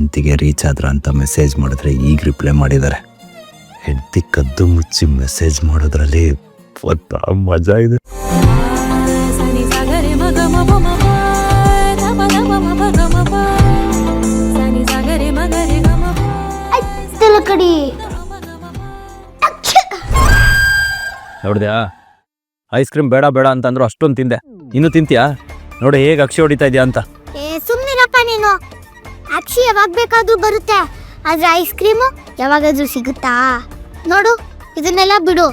ಹೆಂಡತಿಗೆ ರೀಚ್ ಆದ್ರ ಅಂತ ಮೆಸೇಜ್ ಮಾಡಿದ್ರೆ ಈಗ ರಿಪ್ಲೈ ಮಾಡಿದ್ದಾರೆ. ಹೆಂಡತಿ ಕದ್ದು ಮುಚ್ಚಿ ಮೆಸೇಜ್ ಮಾಡೋದ್ರಲ್ಲಿ ಮಜಾ ಇದೆ. ಕಡಿ ನೋಡಿದ್ಯಾ, ಐಸ್ ಕ್ರೀಮ್ ಬೇಡ ಬೇಡ ಅಂತಂದ್ರು ಅಷ್ಟೊಂದು ತಿಂದೆ. ಇನ್ನು ತಿಂತೀಯಾ? ನೋಡಿ ಹೇಗೆ ಅಕ್ಷಿ ಹೊಡಿತಾ ಇದೆಯಾ ಅಂತ. ಸುಮ್ಮನಿರಪ್ಪ ನೀನು. ಅಕ್ಷಿ ಯಾವಾಗ ಬೇಕಾದ್ರೂ ಬರುತ್ತೆ, ಆದ್ರೆ ಐಸ್ ಕ್ರೀಮು ಯಾವಾಗಾದ್ರೂ ಸಿಗುತ್ತಾ? ನೋಡು, ಇದನ್ನೆಲ್ಲ ಬಿಡು.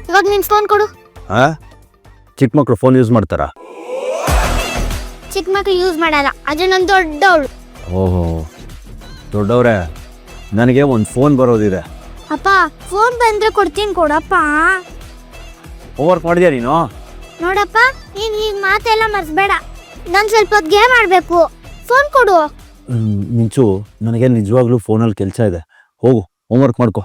ಇವಾಗ ನಿನ್ ಫೋನ್ ಕೊಡು. ಚಿಕ್ಕ ಮಕ್ಳು ಫೋನ್ ಯೂಸ್ ಮಾಡ್ತಾರಾ? ಚಿಕ್ಕ ಮಕ್ಳು ಯೂಸ್ ಮಾಡಲ್ಲ, ಆದ್ರೆ ನಾನು ದೊಡ್ಡವಳು. ಓಹೋ, ದೊಡ್ಡವ್ರೆ, ನನಗೆ ಒಂದು ಫೋನ್ ಬರೋದಿದೆ. ಅಪ್ಪ, ಫೋನ್ ಬಂದ್ರೆ ಕೊಡ್ತೀನಿ, ಕೊಡಪ್ಪ. ಹೋಮ್ವರ್ಕ್ ಮಾಡಿದ್ಯಾ ನೀನು? ನೋಡಪ್ಪ, ನೀನ್ ಈ ಮಾತೆಲ್ಲ ಮರ್ಸ್ಬೇಡ. ನಾನು ಸ್ವಲ್ಪ ಹೊತ್ತು ಗೇಮ್ ಆಡ್ಬೇಕು. ಫೋನ್ ಕೊಡು. ಮಿಂಚು, ನನಗೆ ನಿಜವಾಗ್ಲೂ ಫೋನಲ್ಲಿ ಕೆಲಸ ಇದೆ. ಹೋಗು, ಹೋಮ್ವರ್ಕ್ ಮಾಡ್ಕೊ.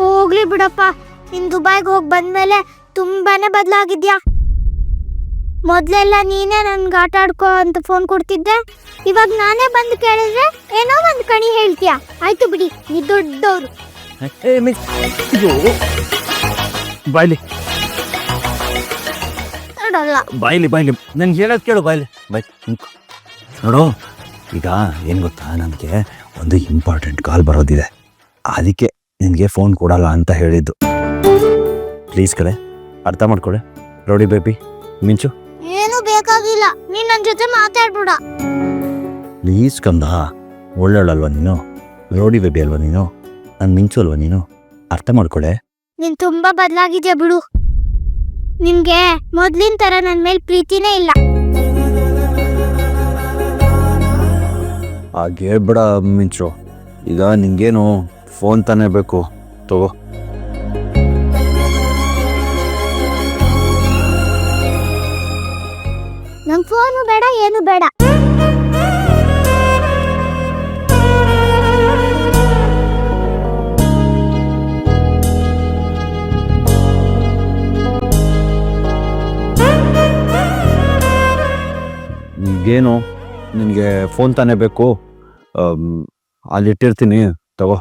ಹೋಗ್ಲಿ ಬಿಡಪ್ಪ, ನೀನ್ ದುಬೈಗೆ ಹೋಗಿ ಬಂದ್ಮೇಲೆ ತುಂಬಾನೇ ಬದಲಾಗಿದ್ಯಾ. ಮೊದ್ಲೆಲ್ಲ ನೀನೇ ನನ್ಗೆ ಆಟ ಆಡ್ಕೋ ಅಂತ ಫೋನ್ ಕೊಡ್ತಿದ್ದೆ. ಇವಾಗ ನಾನೇ ಬಂದು ಕೇಳಿದ್ರೆ ಏನೋ ಒಂದು ಕಣಿ ಹೇಳ್ತೀಯ. ಆಯ್ತು ಬಿಡಿ, ನೀ ದೊಡ್ಡವ್ರು. ಬಾಯ್ಲಿ ನೋಡಲ್ಲ. ಬಾಯ್ಲಿ ನನ್ಗೆ ಹೇಳೋದು ಕೇಳು. ಬಾಯ್ಲಿ ನೋಡು, ಈಗ ಏನು ಗೊತ್ತಾ, ನನಗೆ ಒಂದು ಇಂಪಾರ್ಟೆಂಟ್ ಕಾಲ್ ಬರೋದಿದೆ. ಅದಕ್ಕೆ ನಿನಗೆ ಫೋನ್ ಕೊಡಲ್ಲ ಅಂತ ಹೇಳಿದ್ದು. ಪ್ಲೀಸ್ ಕಡೆ ಅರ್ಥ ಮಾಡ್ಕೊಳೆ. ರೋಡಿ ಬೇಬಿ. ಮಿಂಚು, ಏನು ಬೇಕಾಗಿಲ್ಲ, ನೀನ್ ನನ್ನ ಜೊತೆ ಮಾತಾಡ್ಬಿಡ. ಪ್ಲೀಸ್ ಕಂದ. ಒಳ್ಳೆಯಲ್ವಾ ನೀನು? ರೋಡಿ ಬೇಬಿ ಅಲ್ವಾ ನೀನು? ನಾನು ಮಿಂಚು ಅಲ್ವಾ ನೀನು? ಅರ್ಥ ಮಾಡ್ಕೊಳೆ. ನೀನ್ ತುಂಬಾ ಬದಲಾಗಿದ್ಯಾ ಬಿಡು. ನಿನ್ಗೆ ಮೊದ್ಲಿನ ತರ ನನ್ ಮೇಲೆ ಪ್ರೀತಿನೇ ಇಲ್ಲ. ಹಾಗೆ ಬಿಡ ಮಿಂಚು. ಈಗ ನಿಂಗೇನು ಫೋನ್ ತಾನೇ ಬೇಕು, ತಗೋ. ನಮ್ ಫೋನು ಬೇಡ, ಏನು ಬೇಡ. ಈಗೇನು ನಿನಗೆ ಫೋನ್ ತಾನೇ ಬೇಕು? ಅಲ್ಲಿಟ್ಟಿರ್ತೀನಿ, ತಗೋ.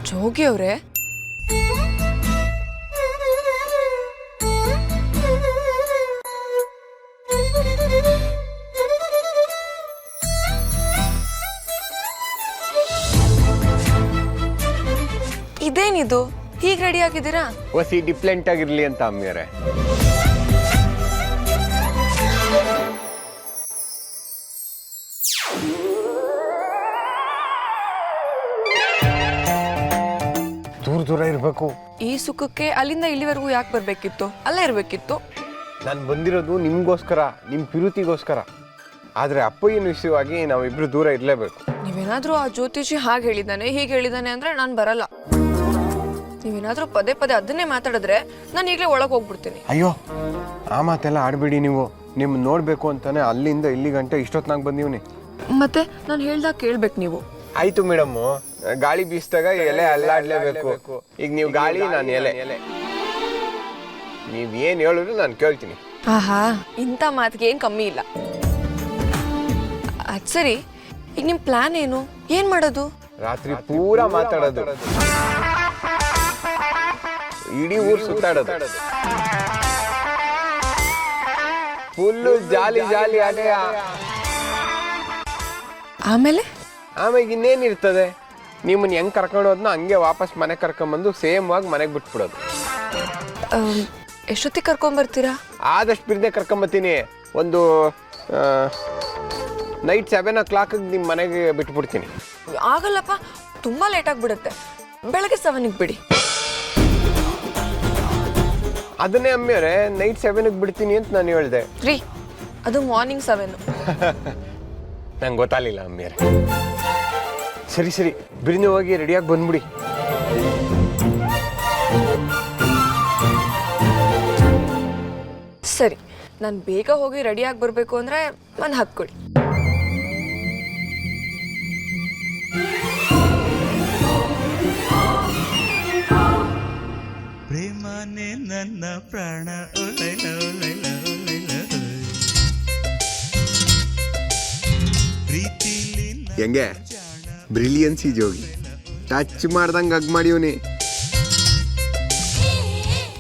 ಜೋಗಿ ಅವ್ರೆ, ಇದೇನಿದು ಹೀಗೆ ರೆಡಿ ಆಗಿದ್ದೀರಾ? ಹೊಸಿ ಡಿಫ್ರೆಂಟ್ ಆಗಿರ್ಲಿ ಅಂತ ಅಮ್ಮಿಯರೇ. ದೂರ ದೂರ ಇರಬೇಕು. ಈ ಸುಖಕ್ಕೆ ಅಲ್ಲಿಂದ ಇಲ್ಲಿವರೆಗೂ ಯಾಕೆ ಬರ್ಬೇಕಿತ್ತು? ಅಲ್ಲೇ ಇರ್ಬೇಕಿತ್ತು. ನಾನು ಬಂದಿರೋದು ನಿಮ್ಗೋಸ್ಕರ, ನಿಮ್ಮ ಪಿರುತಿಗೋಸ್ಕರ. ಆದರೆ ಅಪ್ಪಯ್ಯನ ವಿಷಯವಾಗಿ ನಾವಿಬ್ರು ದೂರ ಇರಲೇಬೇಕು. ನೀವೇನಾದ್ರೂ ಆ ಜ್ಯೋತಿಷಿ ಹಾಗೆ ಹೇಳಿದ್ದಾನೆ ಹೀಗೆ ಹೇಳಿದ್ದಾನೆ ಅಂದ್ರೆ ನಾನು ಬರಲ್ಲ. ನೀವೇನಾದ್ರೂ ಪದೇ ಪದೇ ಅದನ್ನೇ ಮಾತಾಡಿದ್ರೆ ನಾನು ಈಗಲೇ ಒಳಗೆ ಹೋಗ್ಬಿಡ್ತೀನಿ. ಅಯ್ಯೋ, ಆ ಮಾತೆಲ್ಲ ಆಡಬೇಡಿ. ನೀವು ನಿಮ್ಮ ನೋಡಬೇಕು ಅಂತಾನೆ ಅಲ್ಲಿಂದ ಇಲ್ಲಿ ಗಂಟೆ ಇಷ್ಟೊತ್ತಿನಾಗ ಬಂದೀವ್ನಿ. ಮತ್ತೆ ನಾನು ಹೇಳ್ದಾಗ ಕೇಳ್ಬೇಕು ನೀವು. ಆಯ್ತು ಮೇಡಮ್ಮು, ಗಾಳಿ ಬೀಸಿದಾಗ ಎಲೆ ಅಲ್ಲಾಡ್ಲೇಬೇಕು. ಈಗ ನೀವು ಗಾಳಿ, ನಾನು ಎಲೆ. ನೀವೇನು ಹೇಳಿದ್ರು ನಾನು ಕೇಳ್ತೀನಿ. ಆಹಾ, ಇಂಥ ಮಾತಿಗೆ ಏನು ಕಮ್ಮಿ ಇಲ್ಲ. ಅದು ಸರಿ, ಈಗ ನಿಮ್ಮ ಪ್ಲಾನ್ ಏನು? ಏನು ಮಾಡೋದು? ರಾತ್ರಿ ಪೂರಾ ಮಾತಾಡೋದು, ಇಡೀ ಊರು ಸುತ್ತಾಡೋದು, ಫುಲ್ಲು ಜಾಲಿ ಜಾಲಿ ಅದೇ. ಆಮೇಲೆ ಇನ್ನೇನಿರ್ತದೆ? ನಿಮ್ಮನ್ನ ಹೆಂಗ್ ಕರ್ಕೊಂಡು ಹೋದ್ನೋ ಹಂಗೆ ವಾಪಸ್ ಮನೆಗೆ ಕರ್ಕೊಂಬಂದು ಸೇಮ್ ಆಗಿ ಮನೆಗೆ ಬಿಟ್ಬಿಡೋದು. ಎಷ್ಟೊತ್ತಿಗೆ ಕರ್ಕೊಂಬರ್ತೀರಾ? ಆದಷ್ಟು ಬಿರ್ದೆ ಕರ್ಕೊಂಬತ್ತೀನಿ. ಒಂದು ನೈಟ್ 7 o'clock ನಿಮ್ಮ ಮನೆಗೆ ಬಿಟ್ಬಿಡ್ತೀನಿ. ಆಗಲ್ಲಪ್ಪ, ತುಂಬ ಲೇಟ್ ಆಗಿಬಿಡುತ್ತೆ. ಬೆಳಗ್ಗೆ 7ಗೆ ಬಿಡಿ. ಅದನ್ನೇ ಅಮ್ಮಿಯವ್ರೆ, ನೈಟ್ 7ಗೆ ಬಿಡ್ತೀನಿ ಅಂತ ನಾನು ಹೇಳಿದೆ ರೀ. ಅದು ಮಾರ್ನಿಂಗ್ 7. ನಂಗೆ ಗೊತ್ತಾಗಲಿಲ್ಲ ಅಮ್ಮಿಯವ್ರೆ. ಸರಿ ಸರಿ, ಬಿರಿನಿ ಹೋಗಿ ರೆಡಿಯಾಗಿ ಬಂದ್ಬಿಡಿ. ಸರಿ, ನಾನು ಬೇಗ ಹೋಗಿ ರೆಡಿಯಾಗಿ ಬರಬೇಕು ಅಂದರೆ ಒಂದು ಹಾಕ್ಕೊಡಿ. ಪ್ರೇಮನೇ ನನ್ನ ಪ್ರಾಣ ಒಲೈಲ ಒಲೈಲ ಒಲೈಲ ಪ್ರೀತಿಲಿ ಹೆಂಗೆ ಬ್ರಿಲಿಯನ್ಸಿ ಜೋಗಿ, ಟಚ್ ಮಾಡ್ದಂಗೆ ಹಗ್ ಮಾಡಿವ್ನಿ.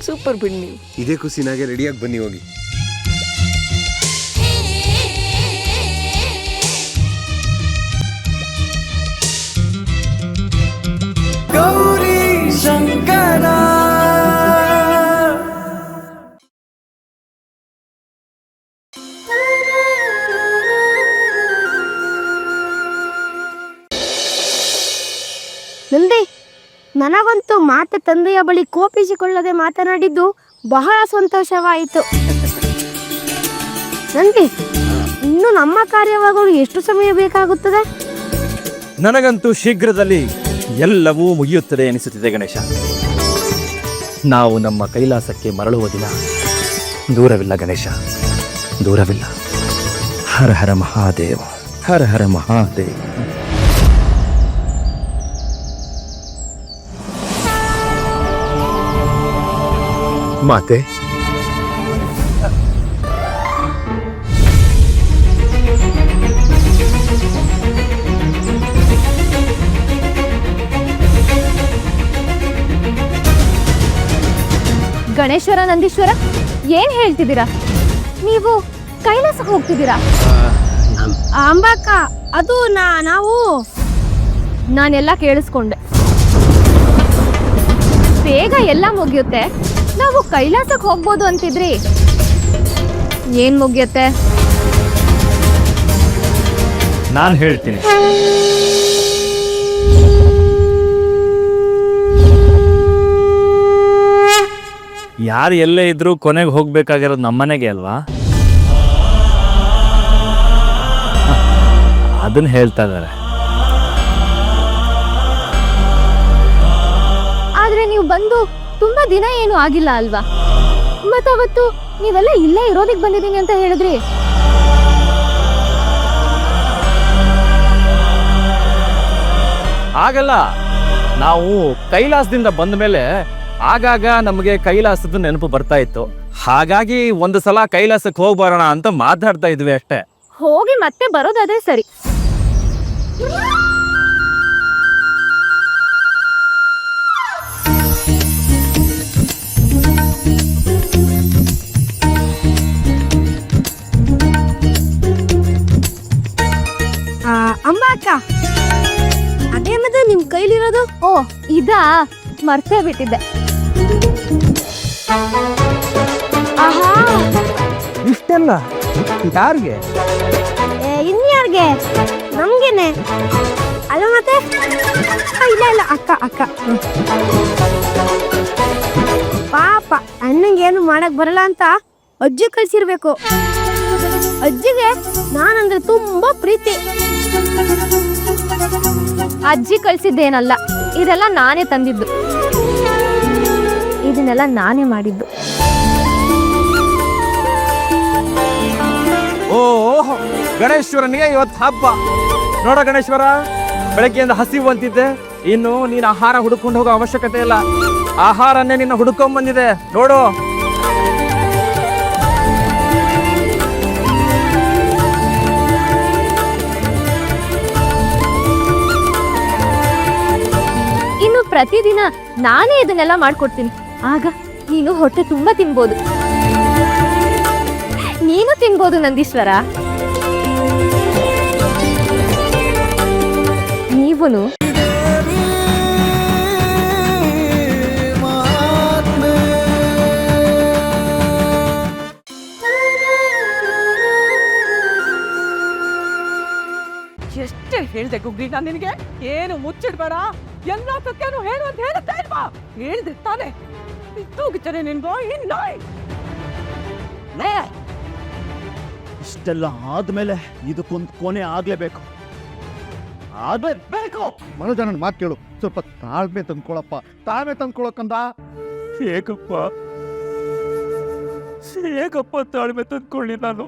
ಸೂಪರ್ ಬಿಡಿ ನೀವು. ಇದೇ ಖುಷಿನಾಗೆ ರೆಡಿಯಾಗಿ ಬನ್ನಿ ಹೋಗಿ. ಗೌರಿ ಶಂಕರ ನಂದಿ, ನನಗಂತೂ ಮಾತೆ ತಂದೆಯ ಬಳಿ ಕೋಪಿಸಿಕೊಳ್ಳದೆ ಮಾತನಾಡಿದ್ದು ಬಹಳ ಸಂತೋಷವಾಯಿತು. ನಂದಿ, ಇನ್ನು ನಮ್ಮ ಕಾರ್ಯವಾಗಲು ಎಷ್ಟು ಸಮಯ ಬೇಕಾಗುತ್ತದೆ? ನನಗಂತೂ ಶೀಘ್ರದಲ್ಲಿ ಎಲ್ಲವೂ ಮುಗಿಯುತ್ತದೆ ಎನಿಸುತ್ತಿದೆ ಗಣೇಶ. ನಾವು ನಮ್ಮ ಕೈಲಾಸಕ್ಕೆ ಮರಳುವ ದಿನ ದೂರವಿಲ್ಲ ಗಣೇಶ, ದೂರವಿಲ್ಲ. ಹರ ಹರ ಮಹಾದೇವ, ಹರ ಹರ ಮಹಾದೇವ. ಮಾತೆ, ಗಣೇಶ್ವರ, ನಂದೀಶ್ವರ, ಏನ್ ಹೇಳ್ತಿದ್ದೀರಾ? ನೀವು ಕೈಲಾಸಕ್ಕೆ ಹೋಗ್ತಿದ್ದೀರಾ? ಅಂಬಕ್ಕ, ಅದು ನಾನೆಲ್ಲ ಕೇಳಿಸ್ಕೊಂಡೆ. ಬೇಗ ಎಲ್ಲ ಮುಗಿಯುತ್ತೆ, ನಾವು ಕೈಲಾಸಕ್ಕೆ ಹೋಗ್ಬೋದು ಅಂತಿದ್ರಿ. ಏನ್ ಮುಗಿಯುತ್ತೆ? ನಾನು ಹೇಳ್ತೀನಿ. ಯಾರು ಎಲ್ಲೇ ಇದ್ರೂ ಕೊನೆಗೆ ಹೋಗ್ಬೇಕಾಗಿರೋದು ನಮ್ಮನೆಗೆ ಅಲ್ವಾ? ಅದನ್ನ ಹೇಳ್ತಾ ಇದ್ದಾರೆ. ಆದ್ರೆ ನೀವು ಬಂದು ತುಂಬಾ ದಿನ ಏನು ಆಗಿಲ್ಲ ಅಲ್ವಾ? ಮತ್ತವತ್ತು ನೀವೆಲ್ಲ ಇಲ್ಲೇ ಇರೋದಿಕ್ ಬಂದಿದ್ದೀನಿ ಅಂತ ಹೇಳಿದ್ರಿ. ಆಗಲ್ಲ, ನಾವು ಕೈಲಾಸದಿಂದ ಬಂದ ಮೇಲೆ ಆಗಾಗ ನಮಗೆ ಕೈಲಾಸದ ನೆನಪು ಬರ್ತಾ ಇತ್ತು. ಹಾಗಾಗಿ ಒಂದು ಸಲ ಕೈಲಾಸಕ್ಕೆ ಹೋಗಿ ಬರೋಣ ಅಂತ ಮಾತಾಡ್ತಾ ಇದ್ವಿ ಅಷ್ಟೇ. ಹೋಗಿ ಮತ್ತೆ ಬರೋದಾದ್ರೆ ಸರಿ. ಅಮ್ಮ, ಅಕ್ಕ, ಅದೇ ಮತ್ತೆ ನಿಮ್ ಕೈಲಿರೋದು? ಓ, ಇದಾ? ಮರ್ತೇ ಬಿಟ್ಟಿದ್ದೆ. ಆಹಾ, ಇಷ್ಟೆಲ್ಲ ಯಾರಿಗೆ? ಇನ್ಯಾರ್ಗೆ? ನಮ್ಗೇನೆ ಅಲ್ಲ ಮತ್ತೆ. ಇಲ್ಲ ಇಲ್ಲ, ಅಕ್ಕ. ಅಣ್ಣಂಗೆ ಏನು ಮಾಡಕ್ ಬರಲ್ಲ ಅಂತ ಅಜ್ಜಿ ಕಳ್ಸಿರ್ಬೇಕು. ಅಜ್ಜಿಗೆ ನಾನಂದ್ರೆ ತುಂಬಾ ಪ್ರೀತಿ. ಅಜ್ಜಿ ಕಳ್ಸಿದ್ದೇನಲ್ಲ, ಇದೆಲ್ಲ ನಾನೇ ತಂದಿದ್ದು, ಇದನ್ನೆಲ್ಲ ನಾನೇ ಮಾಡಿದ್ದು. ಓಹ್, ಗಣೇಶ್ವರನಿಗೆ ಇವತ್ತು ಹಬ್ಬ. ನೋಡ ಗಣೇಶ್ವರ, ಬೆಳಗ್ಗೆಯಿಂದ ಹಸಿವು ಅಂತಿದ್ದೆ, ಇನ್ನು ನೀನು ಆಹಾರ ಹುಡುಕೊಂಡು ಹೋಗೋ ಅವಶ್ಯಕತೆ ಇಲ್ಲ. ಆಹಾರನ್ನೇ ನಿನ್ನ ಹುಡುಕೊಂಡ್ ಬಂದಿದೆ ನೋಡು. ಇನ್ನು ಪ್ರತಿದಿನ ನಾನೇ ಇದನ್ನೆಲ್ಲ ಮಾಡ್ಕೊಡ್ತೀನಿ. ಆಗ ನೀನು ಹೊಟ್ಟೆ ತುಂಬಾ ತಿನ್ಬೋದು. ನೀನು ತಿನ್ಬೋದು ನಂದೀಶ್ವರ. ನೀವುನು ಎಷ್ಟೇ ಹೇಳ್ದೆ ಗುಗ್ಗಿ, ನಾನು ನಿನಗೆ ಏನು ಮುಚ್ಚಿಡ್ಬೇಡ, ಎಲ್ಲ ಸತ್ಯನೂ ಹೇಳು ಅಂತ ಹೇಳುತ್ತಾ ಇಲ್ವಾ? ಹೇಳ್ದೆ ತಾನೆ, ತೂಗಿತಾನೆ ನಿನ್ಗೋ ಇನ್ನು. ಇಷ್ಟೆಲ್ಲ ಆದ್ಮೇಲೆ ಇದಕ್ಕೊಂದು ಕೊನೆ ಆಗ್ಲೇಬೇಕು. ಮನೋಜ, ನನ್ನ ಮಾತು ಕೇಳು, ಸ್ವಲ್ಪ ತಾಳ್ಮೆ ತಂದ್ಕೊಳಪ್ಪ, ತಾಳ್ಮೆ ತಂದ್ಕೊಳಕ್ಕಂದ. ಹೇಗಪ್ಪ ತಾಳ್ಮೆ ತಂದ್ಕೊಳ್ಳಿ ನಾನು?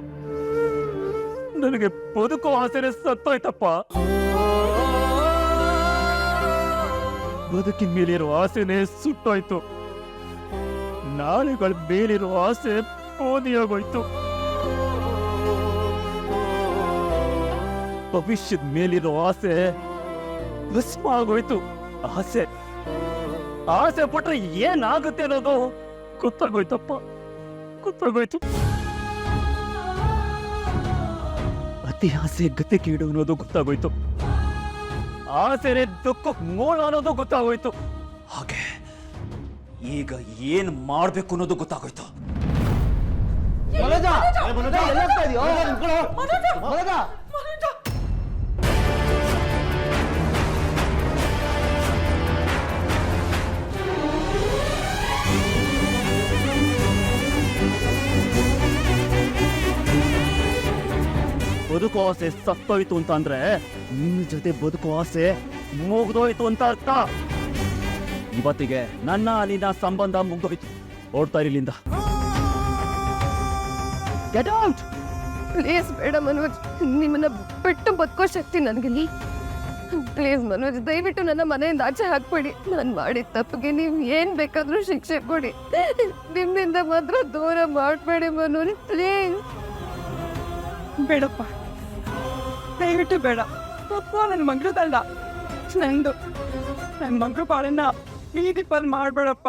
ನನಗೆ ಬದುಕೋ ಆಸೆನೆ ಸತ್ತೋಯ್ತಪ್ಪ. ಬದುಕಿನ ಮೇಲಿರೋ ಆಸೆನೆ ಸುಟ್ಟೋಯ್ತು. ನಾಳೆಗಳ ಮೇಲಿರೋ ಆಸೆ ಪೋದಿಯಾಗೋಯ್ತು. ಭವಿಷ್ಯದ ಮೇಲಿರೋ ಆಸೆ ಭಸ್ಮ ಆಗೋಯ್ತು. ಆಸೆ ಆಸೆ ಪಟ್ರೆ ಏನಾಗುತ್ತೆ ಅನ್ನೋದು ಗೊತ್ತಾಗೋಯ್ತಪ್ಪ, ಗೊತ್ತಾಗೋಯ್ತು. ಅತಿ ಆಸೆ ಗತಿ ಕೀಡು ಅನ್ನೋದು ಗೊತ್ತಾಗೋಯ್ತು. ಆಸೆನೆ ದುಃಖಕ್ಕೆ ಮೂಲ ಅನ್ನೋದು ಗೊತ್ತಾಗೋಯ್ತು. ಹಾಗೆ ಈಗ ಏನ್ ಮಾಡ್ಬೇಕು ಅನ್ನೋದು ಗೊತ್ತಾಗೋಯ್ತು. ಬದುಕೋ ಆಸೆ ಸತ್ತೋಯ್ತು ಅಂತ ಅಂದ್ರೆ ನಿನ್ನ ಜೊತೆ ಬದುಕೋ ಆಸೆ ಮುಗ್ದೋಯ್ತು ಅಂತ ಅರ್ಥ. ಇವತ್ತಿಗೆ ನನ್ನ ನಿನ್ನ ಸಂಬಂಧ ಮುಗ್ದೋಯ್ತು. ಓಡ್ತಾ ಇರಲಿಂದ. Get out. ಪ್ಲೀಸ್ ಬೇಡ ಮನೋಜ್, ನಿಮ್ಮನ್ನ ಬಿಟ್ಟು ಬದುಕೋ ಶಕ್ತಿ ನನಗಿಲ್ಲ. ಪ್ಲೀಸ್ ಮನೋಜ್, ದಯವಿಟ್ಟು ನನ್ನ ಮನೆಯಿಂದ ಆಚೆ ಹಾಕ್ಬೇಡಿ. ನಾನು ಮಾಡಿದ ತಪ್ಪಿಗೆ ನೀವು ಏನ್ ಬೇಕಾದ್ರೂ ಶಿಕ್ಷೆ ಕೊಡಿ. ನಿಮ್ಮಿಂದ ಮಾತ್ರ ದೂರ ಮಾಡಬೇಡಿ ಮನೋಜ್, ಪ್ಲೀಸ್. ಬೇಡಪ್ಪ, ದಯವಿಟ್ಟು ಬೇಡ. ತಪ್ಪು ನನ್ನ ಮಗಳದಲ್ಲ, ನಂದು. ನನ್ನ ಮಗಳು ಬಾಳನ್ನ ಬೀದಿ ಪಾಲ್ ಮಾಡ್ಬೇಡಪ್ಪ.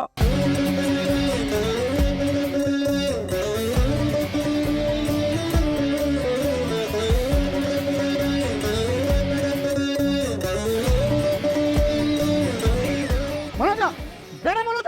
ಮನೋಜ, ಬೇಡ ಮನೋಜ.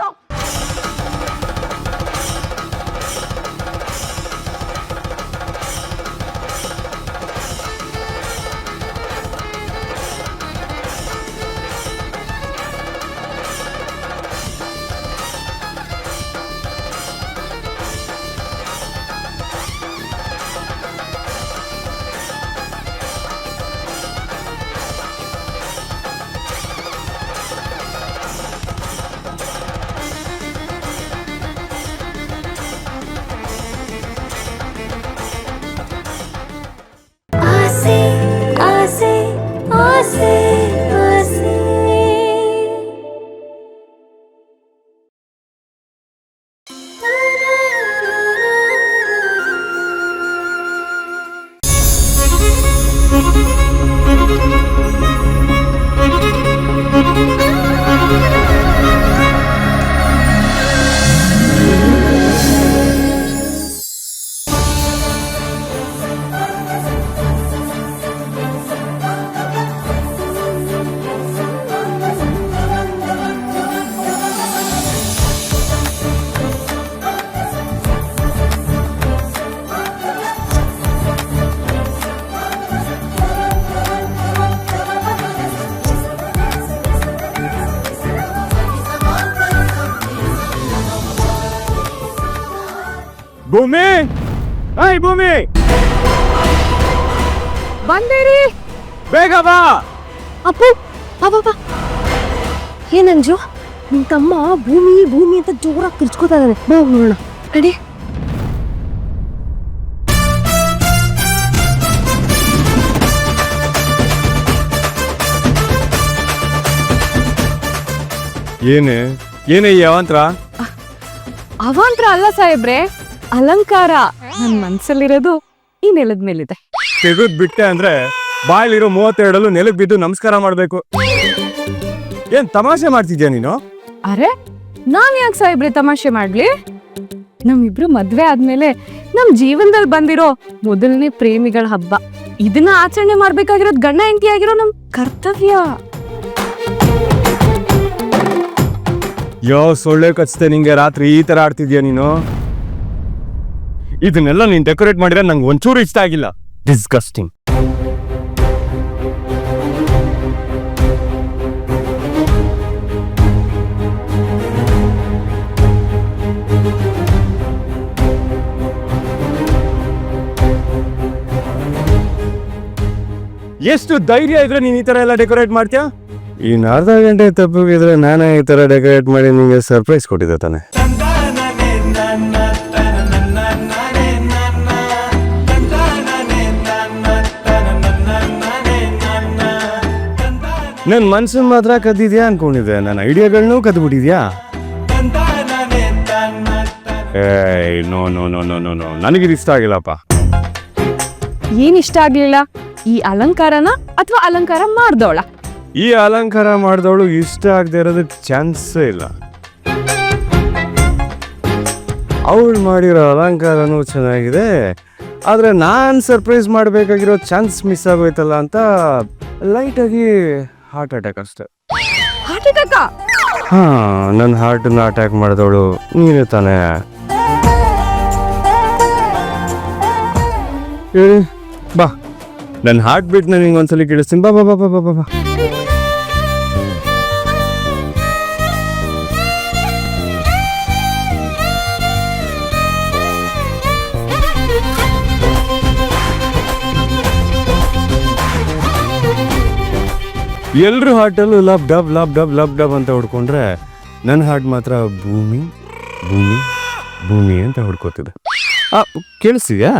ಭೂಮಿ, ಭೂಮಿ, ಬಂದೇರಿ. ಬೇಗ ಬಾ. ಅಪ್ಪು ಅಬ್ಬಬ್ಬ, ಏನಂಜು ನಿನ್ ತಮ್ಮ ಭೂಮಿ ಭೂಮಿ ಅಂತ ಜೋರಾಗಿ ಕಿರ್ಚ್ಕೋತಾ ಇದ್ದಾನೆ. ಬಾ ನೋಡೋಣ. ನಡಿ. ಏನೇ ಈ ಅವಾಂತರ? ಅವಾಂತರ ಅಲ್ಲ ಸಾಹೇಬ್ರೆ, ಅಲಂಕಾರ. ನನ್ ಮನ್ಸಲ್ಲಿರೋದು ಈ ನೆಲದ ಮೇಲಿದೆ. ತೆಗೆದ್ ಬಿಟ್ಟೆ ಅಂದ್ರೆ ಬಾಯಲ್ಲಿರೋ 32 ನೆಲಕ್ ಬಿದ್ದು ನಮಸ್ಕಾರ ಮಾಡ್ಬೇಕು. ಏನ್ ತಮಾಷೆ ಮಾಡ್ತಿದ್ಯಾ ನೀನು? ಅರೆ, ನಾವ್ ಯಾಕೆ ಸಾಹೇಬ್ರೆ ತಮಾಷೆ ಮಾಡ್ಲಿ? ನಮ್ಮಿಬ್ರು ಮದ್ವೆ ಆದ್ಮೇಲೆ ನಮ್ ಜೀವನದಲ್ಲಿ ಬಂದಿರೋ ಮೊದಲನೇ ಪ್ರೇಮಿಗಳ ಹಬ್ಬ. ಇದನ್ನ ಆಚರಣೆ ಮಾಡ್ಬೇಕಾಗಿರೋದು ಗಂಡ ಹೆಂಡತಿ ಆಗಿರೋ ನಮ್ ಕರ್ತವ್ಯ. ಯಾವ ಸೊಳ್ಳೆ ಕಚ್ತೆ ನಿಂಗೆ ರಾತ್ರಿ ಈ ತರ ಆಡ್ತಿದ್ಯಾ ನೀನು? ಇದನ್ನೆಲ್ಲ ನೀನ್ ಡೆಕೋರೇಟ್ ಮಾಡಿದ್ರೆ ನಂಗೆ ಒಂಚೂರು ಇಷ್ಟ ಆಗಿಲ್ಲ. ಡಿಸ್ಗಸ್ಟಿಂಗ್. ಎಷ್ಟು ಧೈರ್ಯ ಇದ್ರೆ ನೀನ್ ಈ ತರ ಎಲ್ಲ ಡೆಕೋರೇಟ್ ಮಾಡ್ತೀಯಾ? ಇನ್ನು ಅರ್ಧ ಗಂಟೆ ತಪ್ಪಿದ್ರೆ ನಾನೇ ಈ ತರ ಡೆಕೋರೇಟ್ ಮಾಡಿ ನಿಮಗೆ ಸರ್ಪ್ರೈಸ್ ಕೊಟ್ಟಿದ್ದೆ ತಾನೆ. ನನ್ ಮನ್ಸನ್ ಮಾತ್ರ ಕದ್ದಿದ್ಯಾ ಅನ್ಕೊಂಡಿದ್ದೆ, ನನ್ನ ಐಡಿಯಾಗಳನ್ನೂ ಕದ್ಬಿಟ್ಟಿದ್ಯಾ? No no no no no no, ನನಗಿದು ಇಷ್ಟ ಆಗಿಲ್ಲಪ್ಪ. ಏನ್ ಇಷ್ಟ ಆಗ್ಲಿಲ್ಲ? ಈ ಅಲಂಕಾರನ ಅಥವಾ ಅಲಂಕಾರ ಮಾಡ್ದೋಳ? ಈ ಅಲಂಕಾರ ಮಾಡಿದವಳು ಇಷ್ಟ ಆಗದೆ ಇರೋದಕ್ಕೆ ಚಾನ್ಸೇ ಇಲ್ಲ. ಅವಳು ಮಾಡಿರೋ ಅಲಂಕಾರನೂ ಚೆನ್ನಾಗಿದೆ, ಆದರೆ ನಾನು ಸರ್ಪ್ರೈಸ್ ಮಾಡಬೇಕಾಗಿರೋ ಚಾನ್ಸ್ ಮಿಸ್ ಆಗೋಯ್ತಲ್ಲ ಅಂತ ಲೈಟಾಗಿ ಹಾರ್ಟ್ ಅಟ್ಯಾಕ್ ಅಷ್ಟೆ. ಹಾರ್ಟ್ ಅಟ್ಯಾಕಾ? ನನ್ನ ಹಾರ್ಟನ್ನ ಅಟ್ಯಾಕ್ ಮಾಡಿದವಳು ನೀನೇ ತಾನೇ. ಬಾ, ನನ್ನ ಹಾರ್ಟ್ ಬೀಟ್ನ ನಿಂಗೆ ಒಂದ್ಸಲಿ ಕೇಳಿಸ್ತೀನಿ. ಬಾ ಬಾ ಬಾ ಬಾ ಬಾ ಬಾ. ಎಲ್ರು ಹಾರ್ಟಲ್ಲೂ ಲಬ್ ಡಬ್ ಲಬ್ ಡಬ್ ಲಬ್ ಡಬ್ ಅಂತ ಹೊಡ್ಕೊಂಡ್ರೆ ನನ್ನ ಹಾರ್ಟ್ ಮಾತ್ರ ಭೂಮಿ ಭೂಮಿ ಭೂಮಿ ಅಂತ ಹೊಡ್ಕೋತಿದೆ. ಕೇಳಿಸ್ತಿದ್ಯಾ?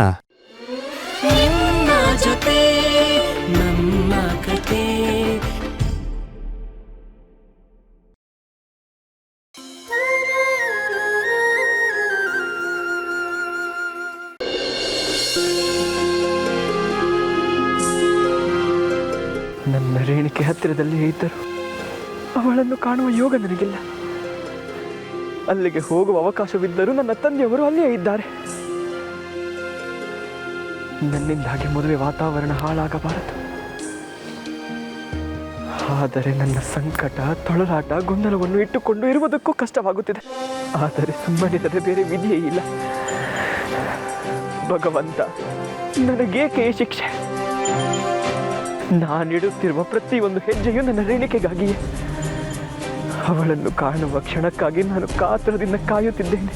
ನನ್ನ ರೇಣಿಕೆ ಹತ್ತಿರದಲ್ಲಿ ಇದ್ದರು ಅವಳನ್ನು ಕಾಣುವ ಯೋಗ ನನಗಿಲ್ಲ. ಅಲ್ಲಿಗೆ ಹೋಗುವ ಅವಕಾಶವಿದ್ದರೂ ನನ್ನ ತಂದೆಯವರು ಅಲ್ಲಿಯೇ ಇದ್ದಾರೆ. ನನ್ನಿಂದಾಗಿ ಮದುವೆ ವಾತಾವರಣ ಹಾಳಾಗಬಾರದು. ಆದರೆ ನನ್ನ ಸಂಕಟ, ತೊಳಲಾಟ, ಗೊಂದಲವನ್ನು ಇಟ್ಟುಕೊಂಡು ಇರುವುದಕ್ಕೂ ಕಷ್ಟವಾಗುತ್ತಿದೆ. ಆದರೆ ಸುಮ್ಮನಿರದೆ ಬೇರೆ ವಿಧಿಯೇ ಇಲ್ಲ. ಭಗವಂತ, ನನಗೇಕೆ ಈ ಶಿಕ್ಷೆ? ನಾನಿಡುತ್ತಿರುವ ಪ್ರತಿಯೊಂದು ಹೆಜ್ಜೆಯು ನನ್ನ ರೇಣಿಕೆಗಾಗಿಯೇ. ಅವಳನ್ನು ಕಾಣುವ ಕ್ಷಣಕ್ಕಾಗಿ ನಾನು ಕಾತರದಿಂದ ಕಾಯುತ್ತಿದ್ದೇನೆ.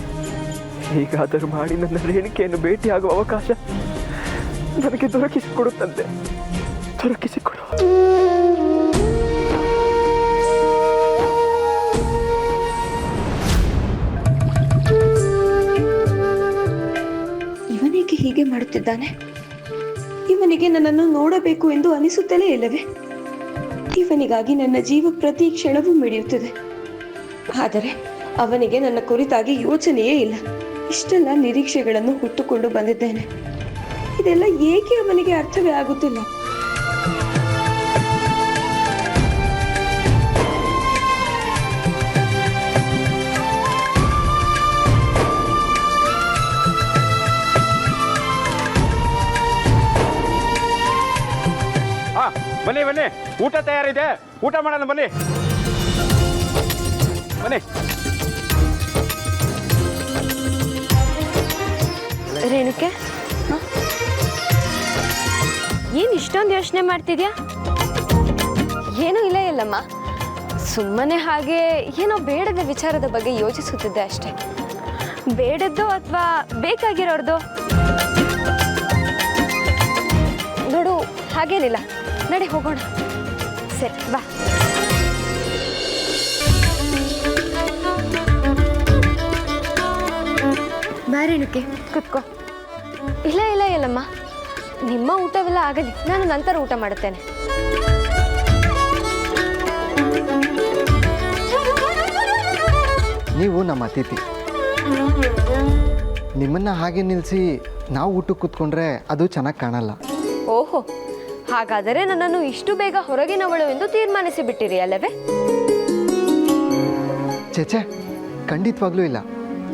ಹೇಗಾದರೂ ಮಾಡಿ ನನ್ನ ರೇಣಿಕೆಯನ್ನು ಭೇಟಿಯಾಗುವ ಅವಕಾಶ ನನಗೆ ದೊರಕಿಸಿಕೊಡುತ್ತಂತೆ. ದೊರಕಿಸಿಕೊಡು. ಇವನಿಗೆ ಹೀಗೆ ಮಾಡುತ್ತಿದ್ದಾನೆ? ಇವನಿಗೆ ನನ್ನನ್ನು ನೋಡಬೇಕು ಎಂದು ಅನಿಸುತ್ತಲೇ ಇಲ್ಲವೇ? ಇವನಿಗಾಗಿ ನನ್ನ ಜೀವ ಪ್ರತಿ ಕ್ಷಣವೂ ಮಿಡಿಯುತ್ತದೆ. ಆದರೆ ಅವನಿಗೆ ನನ್ನ ಕುರಿತಾಗಿ ಯೋಚನೆಯೇ ಇಲ್ಲ. ಇಷ್ಟೆಲ್ಲ ನಿರೀಕ್ಷೆಗಳನ್ನು ಹುಟ್ಟುಕೊಂಡು ಬಂದಿದ್ದೇನೆ. ಇದೆಲ್ಲ ಏಕೆ ಅವನಿಗೆ ಅರ್ಥವೇ ಆಗುತ್ತಿಲ್ಲ. ಬನ್ನಿ ಬನ್ನಿ, ಊಟ ತಯಾರಿದೆ, ಊಟ ಮಾಡೋಣ ಬನ್ನಿ ಬನ್ನಿ. ರೇಣುಕೆ, ಏನ್ ಇಷ್ಟೊಂದು ಯೋಚನೆ ಮಾಡ್ತಿದ್ಯಾ? ಏನೂ ಇಲ್ಲ ಇಲ್ಲಮ್ಮ, ಸುಮ್ಮನೆ ಹಾಗೆ ಏನೋ ಬೇಡದ ವಿಚಾರದ ಬಗ್ಗೆ ಯೋಚಿಸುತ್ತಿದ್ದೆ ಅಷ್ಟೆ. ಬೇಡದ್ದು ಅಥವಾ ಬೇಕಾಗಿರೋರ್ದು? ನೋಡು, ಹಾಗೇನಿಲ್ಲ, ನಡಿ ಹೋಗೋಣ. ಸರಿ ಬಾ. ಬಾರೇಣಕ್ಕೆ ಕುತ್ಕೋ. ಇಲ್ಲ ಇಲ್ಲ ಇಲ್ಲಮ್ಮ, ನಿಮ್ಮ ಊಟವೆಲ್ಲ ಆಗಲಿ, ನಾನು ನಂತರ ಊಟ ಮಾಡುತ್ತೇನೆ. ನೀವು ನಮ್ಮ ಅತಿಥಿ, ನಿಮ್ಮನ್ನು ಹಾಗೆ ನಿಲ್ಲಿಸಿ ನಾವು ಊಟಕ್ಕೆ ಕೂತ್ಕೊಂಡ್ರೆ ಅದು ಚೆನ್ನಾಗಿ ಕಾಣಲ್ಲ. ಓಹೋ, ಹಾಗಾದರೆ ನನ್ನನ್ನು ಇಷ್ಟು ಬೇಗ ಹೊರಗಿನವಳು ಎಂದು ತೀರ್ಮಾನಿಸಿ ಬಿಟ್ಟಿರಿ ಅಲ್ಲವೇ? ಚೇಚೆ, ಖಂಡಿತವಾಗ್ಲೂ ಇಲ್ಲ.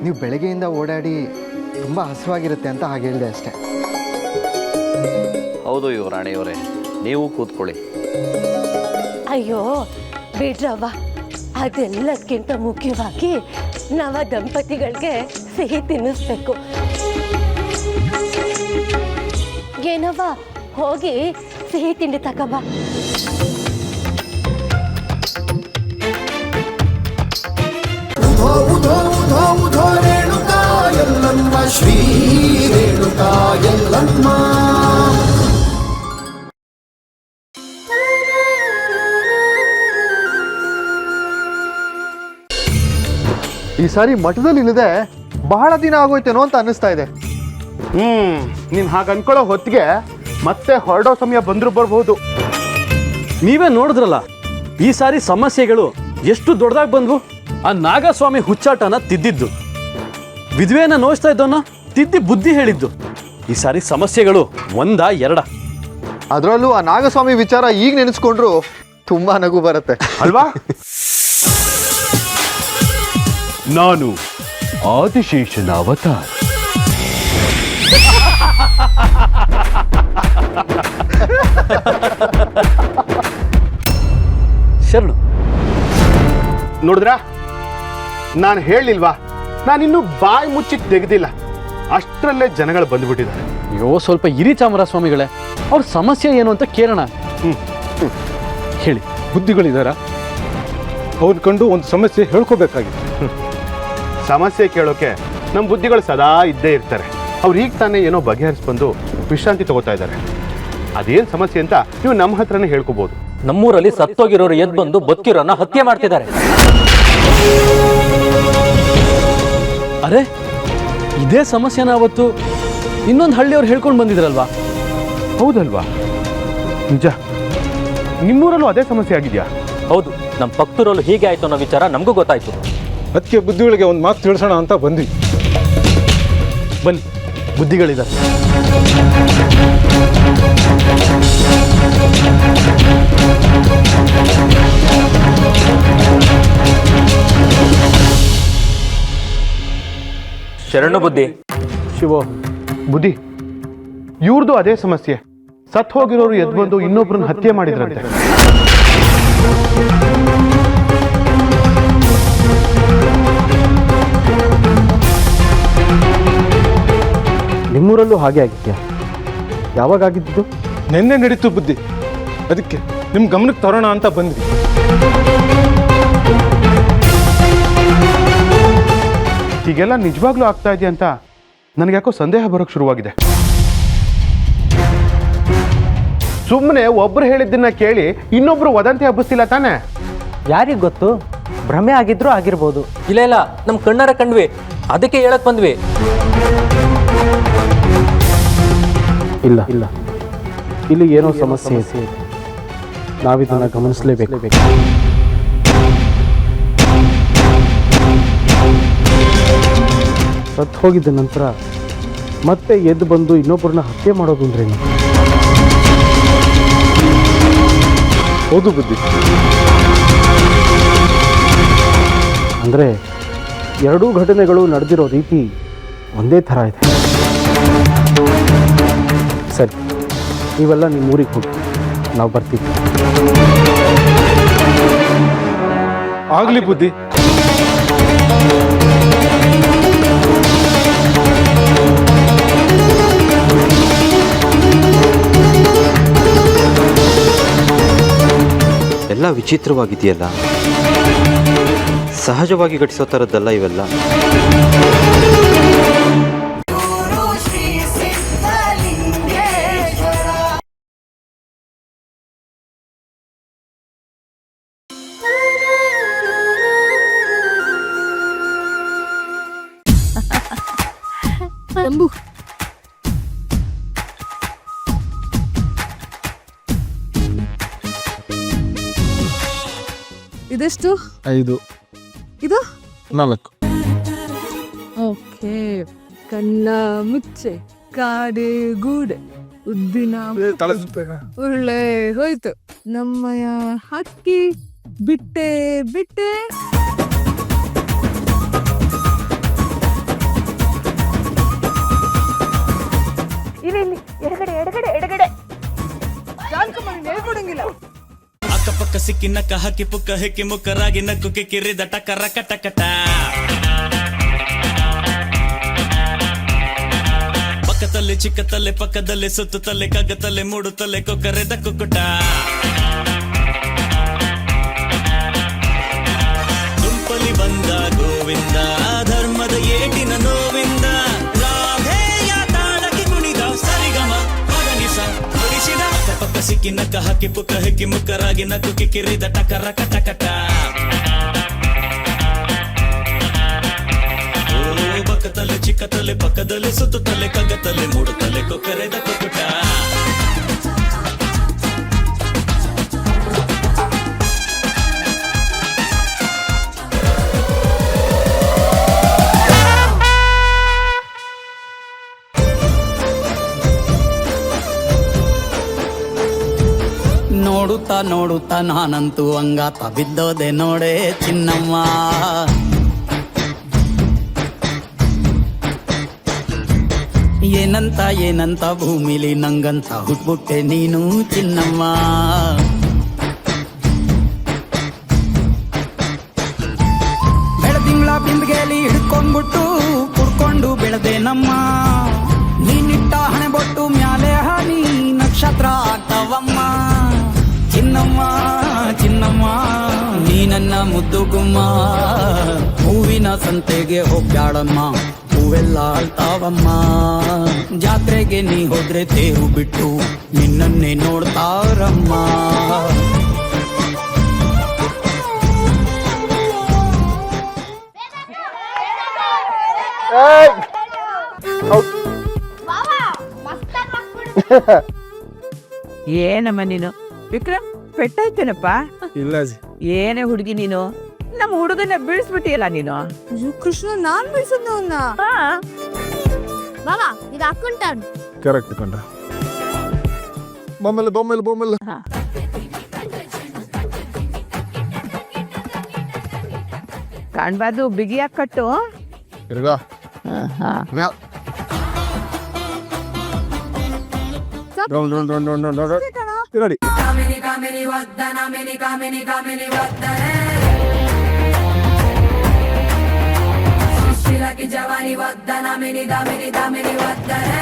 ನೀವು ಬೆಳಗ್ಗೆಯಿಂದ ಓಡಾಡಿ ತುಂಬ ಹಸುವಾಗಿರುತ್ತೆ ಅಂತ ಹಾಗೆ ಹೇಳಿದೆ ಅಷ್ಟೇ. ಹೌದು ಯುವರಾಣಿಯವರೇ, ನೀವು ಕೂತ್ಕೊಳ್ಳಿ. ಅಯ್ಯೋ ಬಿಡ್ರವ್ವ, ಅದೆಲ್ಲದಕ್ಕಿಂತ ಮುಖ್ಯವಾಗಿ ನವ ದಂಪತಿಗಳಿಗೆ ಸಿಹಿ ತಿನ್ನಿಸ್ಬೇಕು. ಏನವ್ವ, ಹೋಗಿ ಸಿಹಿ ತಿಂಡಿ ತಕಬ. ಉಧೋ ಉಧೋ ಉಧೋ ಉಧೋ ರೇಣುಕಾ ಎಲ್ಲಮ್ಮ, ಶ್ರೀ ರೇಣುಕಾ ಎಲ್ಲಮ್ಮ. ಈ ಸಾರಿ ಮಠದಲ್ಲಿ ಇಲ್ಲದೆ ಬಹಳ ದಿನ ಆಗೋಯ್ತೇನೋ ಅಂತ ಅನ್ನಿಸ್ತಾ ಇದೆ. ನೀನು ಹಾಗೆ ಅನ್ಕೊಳ್ಳೋ ಹೊತ್ತಿಗೆ ಮತ್ತೆ ಹೊರಡೋ ಸಮಯ ಬಂದರೂ ಬರ್ಬೋದು. ನೀವೇ ನೋಡಿದ್ರಲ್ಲ, ಈ ಸಾರಿ ಸಮಸ್ಯೆಗಳು ಎಷ್ಟು ದೊಡ್ಡದಾಗಿ ಬಂದ್ವು. ಆ ನಾಗಸ್ವಾಮಿ ಹುಚ್ಚಾಟನ ತಿದ್ದಿದ್ದು, ವಿಧವೆಯನ್ನ ನೋಯಿಸ್ತಾ ಇದ್ದವನ್ನ ತಿದ್ದಿ ಬುದ್ಧಿ ಹೇಳಿದ್ದು. ಈ ಸಾರಿ ಸಮಸ್ಯೆಗಳು ಒಂದ ಎರಡ. ಅದರಲ್ಲೂ ಆ ನಾಗಸ್ವಾಮಿ ವಿಚಾರ ಈಗ ನೆನೆಸ್ಕೊಂಡ್ರು ತುಂಬಾ ನಗು ಬರುತ್ತೆ ಅಲ್ವಾ? ನಾನು ಆದಿಶೇಷನ ಅವತಾರ. ಶರಣು, ನೋಡಿದ್ರಾ, ನಾನು ಹೇಳಿಲ್ವಾ, ನಾನಿನ್ನೂ ಬಾಯಿ ಮುಚ್ಚಿ ತೆಗೆದಿಲ್ಲ, ಅಷ್ಟರಲ್ಲೇ ಜನಗಳು ಬಂದುಬಿಟ್ಟಿದ್ದಾರೆ. ಅಯ್ಯೋ, ಸ್ವಲ್ಪ ಇರಿ ಚಾಮರಾಜಸ್ವಾಮಿಗಳೇ, ಅವ್ರ ಸಮಸ್ಯೆ ಏನು ಅಂತ ಕೇಳೋಣ. ಹೇಳಿ, ಬುದ್ಧಿಗಳಿದಾರ? ಅವ್ರ ಕಂಡು ಒಂದು ಸಮಸ್ಯೆ ಹೇಳ್ಕೋಬೇಕಾಗಿತ್ತು. ಸಮಸ್ಯೆ ಕೇಳೋಕೆ ನಮ್ಮ ಬುದ್ಧಿಗಳು ಸದಾ ಇದ್ದೇ ಇರ್ತಾರೆ. ಅವ್ರು ಈಗ ತಾನೇ ಏನೋ ಬಗೆಹರಿಸ್ಬಂದು ವಿಶ್ರಾಂತಿ ತಗೋತಾ ಇದ್ದಾರೆ. ಅದೇನು ಸಮಸ್ಯೆ ಅಂತ ನೀವು ನಮ್ಮ ಹತ್ರನೇ ಹೇಳ್ಕೋಬಹುದು. ನಮ್ಮೂರಲ್ಲಿ ಸತ್ತೋಗಿರೋರು ಎದ್ದು ಬಂದು ಬದುಕಿರೋನ ಹತ್ಯೆ ಮಾಡ್ತಿದ್ದಾರೆ. ಅರೆ, ಇದೇ ಸಮಸ್ಯೆನ ಅವತ್ತು ಇನ್ನೊಂದು ಹಳ್ಳಿಯವ್ರು ಹೇಳ್ಕೊಂಡು ಬಂದಿದ್ರಲ್ವಾ? ಹೌದಲ್ವಾ? ನಿಜ, ನಿಮ್ಮೂರಲ್ಲೂ ಅದೇ ಸಮಸ್ಯೆ ಆಗಿದೆಯಾ? ಹೌದು, ನಮ್ಮ ಪಕ್ತೂರಲ್ಲೂ ಹೀಗೆ ಆಯ್ತು ಅನ್ನೋ ವಿಚಾರ ನಮಗೂ ಗೊತ್ತಾಯ್ತು. ಅದಕ್ಕೆ ಬುದ್ಧಿಗಳಿಗೆ ಒಂದು ಮಾತು ತಿಳಿಸೋಣ ಅಂತ ಬಂದ್ವಿ. ಬನ್ನಿ, ಬುದ್ಧಿಗಳಿದ್ದಾರೆ. ಶರಣು ಬುದ್ಧಿ. ಶಿವ ಬುದ್ಧಿ, ಇವ್ರದ್ದು ಅದೇ ಸಮಸ್ಯೆ. ಸತ್ ಹೋಗಿರೋರು ಎದ್ದು ಬಂದು ಇನ್ನೊಬ್ರನ್ನ ಹತ್ಯೆ ಮಾಡಿದ್ರಂತೆ. ನಿಮ್ಮೂರಲ್ಲೂ ಹಾಗೆ ಆಗಿದ್ಯಾ? ಯಾವಾಗ ಆಗಿದ್ದು? ನಿನ್ನೆ ನಡೀತು ಬುದ್ಧಿ, ಅದಕ್ಕೆ ನಿಮ್ಮ ಗಮನಕ್ಕೆ ತರೋಣ ಅಂತ ಬಂದ್ವಿ. ಹೀಗೆಲ್ಲ ನಿಜವಾಗ್ಲೂ ಆಗ್ತಾ ಇದೆಯಾ ಅಂತ ನನಗೆ ಯಾಕೋ ಸಂದೇಹ ಬರೋಕ್ಕೆ ಶುರುವಾಗಿದೆ. ಸುಮ್ಮನೆ ಒಬ್ರು ಹೇಳಿದ್ದನ್ನ ಕೇಳಿ ಇನ್ನೊಬ್ರು ವದಂತಿ ಹಬ್ಬಿಸ್ತಿಲ್ಲ ತಾನೆ? ಯಾರಿಗೆ ಗೊತ್ತು, ಭ್ರಮೆ ಆಗಿದ್ರೂ ಆಗಿರ್ಬೋದು. ಇಲ್ಲ ಇಲ್ಲ, ನಮ್ಮ ಕಣ್ಣಾರ ಕಂಡ್ವಿ, ಅದಕ್ಕೆ ಹೇಳಕ್ ಬಂದ್ವಿ. ಇಲ್ಲ ಇಲ್ಲ, ಇಲ್ಲಿ ಏನೋ ಸಮಸ್ಯೆ ಇದೆ. ನಾವಿದನ್ನು ಗಮನಿಸಲೇಬೇಕು. ಸತ್ತು ಹೋಗಿದ್ದ ನಂತರ ಮತ್ತೆ ಎದ್ದು ಬಂದು ಇನ್ನೊಬ್ಬರನ್ನ ಹತ್ಯೆ ಮಾಡೋದು ಅಂದ್ರೇನು? ಹೌದು ಬುದ್ಧಿ. ಅಂದರೆ ಎರಡೂ ಘಟನೆಗಳು ನಡೆದಿರೋ ರೀತಿ ಒಂದೇ ಥರ ಇದೆ. ಸರಿ, ನೀವೆಲ್ಲ ನಿಮ್ಮ ಊರಿಗೆ ಹೋಗಿ, ನಾವು ಬರ್ತೀವಿ. ಆಗಲಿ ಬುದ್ಧಿ. ಎಲ್ಲ ವಿಚಿತ್ರವಾಗಿದೆಯಲ್ಲ, ಸಹಜವಾಗಿ ಘಟಿಸೋ ಥರದ್ದಲ್ಲ ಇವೆಲ್ಲ. ನಂಬು. ಇದೆಷ್ಟು? 5. ಇದು 4. ಓಕೆ. ಕಣ್ಣ ಮುಚ್ಚೆ ಕಾಡೆ ಗೂಡೆ ಉದ್ದಿನ ಒಳ್ಳೆ ಹೋಯ್ತು. ನಮ್ಮಯ ಹಕ್ಕಿ ಬಿಟ್ಟೆ ಬಿಟ್ಟೆ. ಇಲ್ಲಿ ಎಡಗಡೆ ಎಡಗಡೆ ಎಡಗಡೆ ಹೇಳ್ಕೊಡಂಗಿಲ್ಲ. ಅಕ್ಕಪಕ್ಕ ಸಿಕ್ಕಿ ನಕ್ಕ ಹಕ್ಕಿ ಪುಕ್ಕ ಹೆಕ್ಕಿ ಮುಕ್ಕರಾಗಿ ನಕ್ಕು ಕಿಕ್ಕಿರಿದ ಟಕರ ಕಟಕಟ. ಪಕ್ಕದಲ್ಲಿ ಚಿಕ್ಕತಲ್ಲೆ ಪಕ್ಕದಲ್ಲಿ ಸುತ್ತುತ್ತಲೆ ಕಗ್ಗತಲ್ಲೆ ಮೂಡುತ್ತಲೆ ಕೊಕ್ಕರೆದ ಕುಕ್ಕುಟ. ಗುಂಪಲಿ ಬಂದ ಗೋವಿಂದ ಧರ್ಮದ ಏಟಿನ ನೋವಿಂದ. ರಾಧೆಯ ತಾಳಕ್ಕೆ ಕುಣಿದ ಸರಿಗಮ ಮಗನಿಸ ಕುಡಿಸಿದ. ಅಕ್ಕಪಕ್ಕ ಸಿಕ್ಕಿ ನಕ್ಕ ಹಕ್ಕಿ ಪುಕ್ಕ ಹೆಕ್ಕಿ ಮುಕ್ಕರಾಗಿ ನಕ್ಕು ಕಿಕ್ಕಿರಿದ ಟಕರ ಕಟಕಟ. ಪಕ್ಕದಲ್ಲೇ ಚಿಕ್ಕತಲೆ ಪಕ್ಕದಲ್ಲಿ ಸುತ್ತುತ್ತಲೆ ಕಗ್ಗತಲೆ ಮೂಡುತ್ತಲೆ ಕೊಕ್ಕರೆದ ಕೊಕ್ಕುಟ. ನೋಡುತ್ತಾ ನೋಡುತ್ತಾ ನಾನಂತೂ ಅಂಗಾತ ಬಿದ್ದೋದೆ ನೋಡೆ ಚಿನ್ನಮ್ಮ. ಏನಂತ ಏನಂತ ಭೂಮಿಲಿ ನಂಗಂತ ಹುಟ್ಬಿಟ್ಟೆ ನೀನು ಚಿನ್ನಮ್ಮ. ಬೆಳದಿಂಗಳ ಬಿಂದಿಗೆಯಲ್ಲಿ ಹಿಡ್ಕೊಂಡ್ಬಿಟ್ಟು ಕುಡ್ಕೊಂಡು ಬೆಳೆದೆ ನಮ್ಮ. ನೀನಿಟ್ಟ ಹಣೆ ಬೊಟ್ಟು ಮ್ಯಾಲೆ ಹನಿ ನಕ್ಷತ್ರ ಆಗ್ತಾವಮ್ಮ. ಚಿನ್ನಮ್ಮ ಚಿನ್ನಮ್ಮ ನೀ ನನ್ನ ಮುದ್ದು ಗುಮ್ಮ. ಹೂವಿನ ಸಂತೆಗೆ ಹೋಗ್ಯಾಡಮ್ಮ ಹೂವೆಲ್ಲ ಅಳ್ತಾವಮ್ಮ. ಜಾತ್ರೆಗೆ ನೀ ಹೋದ್ರೆ ತೇರು ಬಿಟ್ಟು ನಿನ್ನನ್ನೇ ನೋಡ್ತಾರಮ್ಮ. ಏನಮ್ಮ ನೀನು ವಿಕ್ರಮ್ ಪೆಟ್ಟಾಯ್ತೇನಪ್ಪ? ಇಲ್ಲ ಏನೇ ಹುಡುಗಿ ನೀನು, ನಮ್ಮ ಹುಡುಗನ ಬೀಳಿಸ್ಬಿಟ್ಟಿಯಲ್ಲ ನೀನು. ಕೃಷ್ಣ ನಾನ್ ಬೀಳ್ಸದ್ನ. ಬಾಬಾ ಇದು ಅಕ್ಕುಂಟ. ಕರೆಕ್ಟ್ ಕಂಡ. ಬೊಮ್ಮೆಲ್ಲ ಬೊಮ್ಮೆಲ್ಲ ಬೊಮ್ಮೆಲ್ಲ. ಕಾಣ್ಬಾರ್ದು, ಬಿಗಿಯಾಗಿ ಕಟ್ಟು. ತಿರ್ಗಾ ನೋಡಿ. జవాని వద్దన మిని దామిని వద్దనే.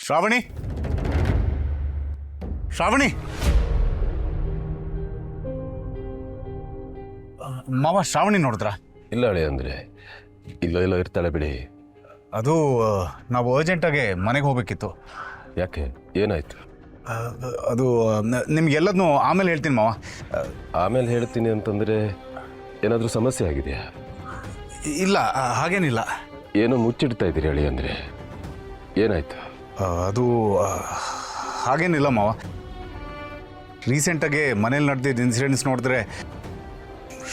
ಶ್ರಾವಣಿ, ಶ್ರಾವಣಿ ಮಾವ, ಶ್ರಾವಣಿ ನೋಡಿದ್ರ? ಇಲ್ಲ ಅಳಿ ಅಂದರೆ ಇಲ್ಲ ಇರ್ತಾಳೆ ಬಿಡಿ. ಅದು ನಾವು ಅರ್ಜೆಂಟಾಗಿ ಮನೆಗೆ ಹೋಗ್ಬೇಕಿತ್ತು. ಯಾಕೆ, ಏನಾಯ್ತು? ಅದು ನಿಮ್ಗೆಲ್ಲದನ್ನೂ ಆಮೇಲೆ ಹೇಳ್ತೀನಿ ಮಾವ. ಆಮೇಲೆ ಹೇಳ್ತೀನಿ ಅಂತಂದರೆ ಏನಾದರೂ ಸಮಸ್ಯೆ ಆಗಿದೆಯಾ? ಇಲ್ಲ, ಹಾಗೇನಿಲ್ಲ. ಏನೋ ಮುಚ್ಚಿಡ್ತಾ ಇದ್ದೀರಿ ಅಳಿ ಅಂದರೆ, ಏನಾಯ್ತು? ಅದು ಹಾಗೇನಿಲ್ಲ ಮಾವ. ರೀಸೆಂಟಾಗಿ ಮನೇಲಿ ನಡೆದಿದ್ದ ಇನ್ಸಿಡೆಂಟ್ಸ್ ನೋಡಿದ್ರೆ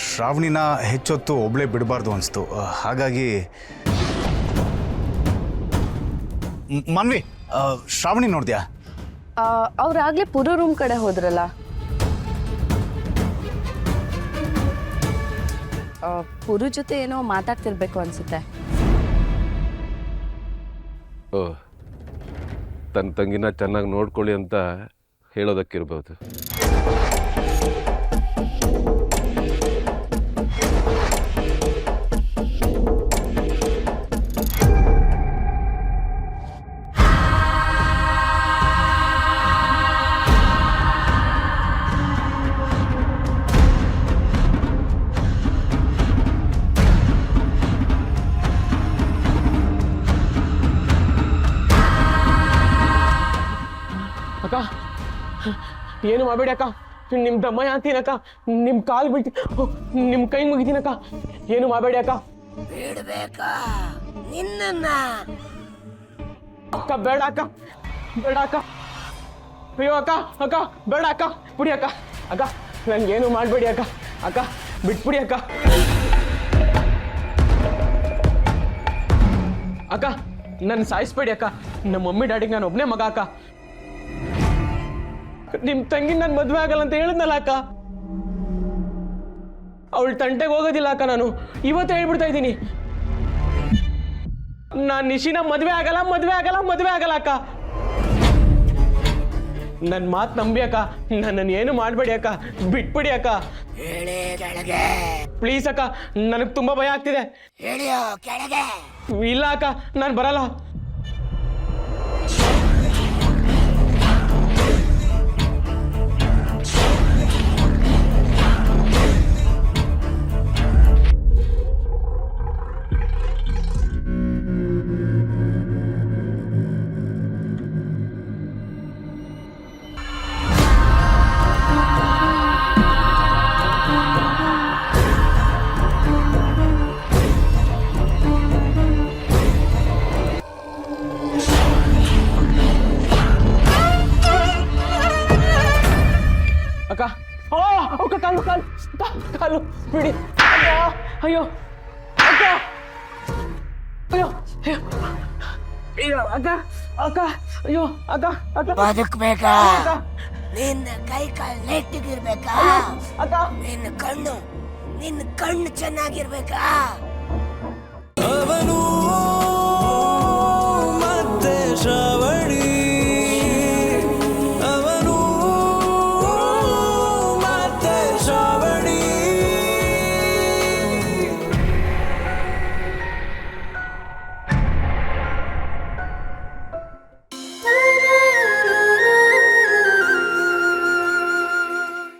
ಶ್ರಾವಣಿನ ಹೆಚ್ಚೊತ್ತು ಒಬ್ಬಳೇ ಬಿಡಬಾರ್ದು ಅನಿಸ್ತು. ಹಾಗಾಗಿ ಮನ್ವಿ, ಶ್ರಾವಣಿ ನೋಡಿದ್ಯಾ? ಅವ್ರಾಗ್ಲೇ ಪುರು ರೂಮ್ ಕಡೆ ಹೋದ್ರಲ್ಲ. ಪುರು ಜೊತೆ ಏನೋ ಮಾತಾಡ್ತಿರ್ಬೇಕು ಅನ್ಸುತ್ತೆ. ಓ, ತನ್ನ ತಂಗಿನ ಚೆನ್ನಾಗಿ ನೋಡ್ಕೊಳ್ಳಿ ಅಂತ ಹೇಳೋದಕ್ಕಿರ್ಬೋದು. ಅಕ್ಕ ಏನು ಮಾಡಬೇಡಿ ಅಕ್ಕ, ನಿಮ್ಮ ದಮ್ಮ ಅಂತೀನಕ್ಕ, ನಿಮ್ಮ ಕಾಲು ಬಿಡ್ತೀನಿ, ನಿಮ್ಮ ಕೈ ಮುಗಿತೀನಕ್ಕ, ಏನು ಮಾಡಬೇಡಿ ಅಕ್ಕ. ಬಿಡ್ಬೇಕಾ ನಿನ್ನ? ಅಕ್ಕ ಬೇಡ ಅಕ್ಕ, ಬೇಡ ಅಕ್ಕ, ಅಯ್ಯೋ ಅಕ್ಕ, ಅಕ್ಕ ಬೇಡ ಅಕ್ಕ, ಬಿಡಿ ಅಕ್ಕ, ಅಕ್ಕ ನನ್ಗೇನು ಮಾಡಬೇಡಿ ಅಕ್ಕ, ಅಕ್ಕ ಬಿಟ್ಬಿಡಿ ಅಕ್ಕ. ಅಕ್ಕ ನನ್ನ ಸಾಯಿಸ್ಬೇಡಿ ಅಕ್ಕ, ನಮ್ಮ ಮಮ್ಮಿ ಡ್ಯಾಡಿಗೆ ನಾನು ಒಬ್ಬನೇ ಮಗ ಅಕ್ಕ. ನಿಮ್ಮ ತಂಗಿ ನನ್ನ ಮದುವೆ ಆಗಲ್ಲ ಅಂತ ಹೇಳಿದ್ನಲ್ಲ ಅಕ್ಕ, ಅವಳ ತಂಟೆಗೆ ಹೋಗೋದಿಲ್ಲ ಅಕ್ಕ. ನಾನು ಇವತ್ತು ಹೇಳ್ಬಿಡ್ತಾ ಇದ್ದೀನಿ, ನಾನು ನಿಶಿನ ಮದುವೆ ಆಗಲ್ಲ, ಮದುವೆ ಆಗಲ್ಲ, ಮದುವೆ ಆಗಲ್ಲ ಅಕ್ಕ. ನನ್ನ ಮಾತು ನಂಬಿ ಅಕ್ಕ, ನನ್ನನ್ನು ಏನು ಮಾಡಬೇಡಿ ಅಕ್ಕ, ಬಿಟ್ಬಿಡಿ ಅಕ್ಕ. ಪ್ಲೀಸ್ ಅಕ್ಕ, ನನಗೆ ತುಂಬಾ ಭಯ ಆಗ್ತಿದೆ. ಇಲ್ಲ ಅಕ್ಕ, ನಾನು ಬರಲ್ಲ. ಅಕ್ಕ ಅಕ್ಕ ಕಾಲು ಕಾಲು ಕಾಲು ಬಿಡಿ. ಅಯ್ಯೋ ಅಕ್ಕ, ಅಯ್ಯೋ ಅಯ್ಯೋ ಅಕ್ಕ, ಅಕ್ಕ ಅಯ್ಯೋ ಅಕ್ಕ, ಅಕ್ಕ ಬದುಕ್ಬೇಕಾ? ನಿನ್ನ ಕೈ ಕಾಲು ನೆಟ್ಟಿಗಿರ್ಬೇಕಾ? ಅಕ್ಕ ನಿನ್ನ ಕಣ್ಣು ಚೆನ್ನಾಗಿರ್ಬೇಕಾ?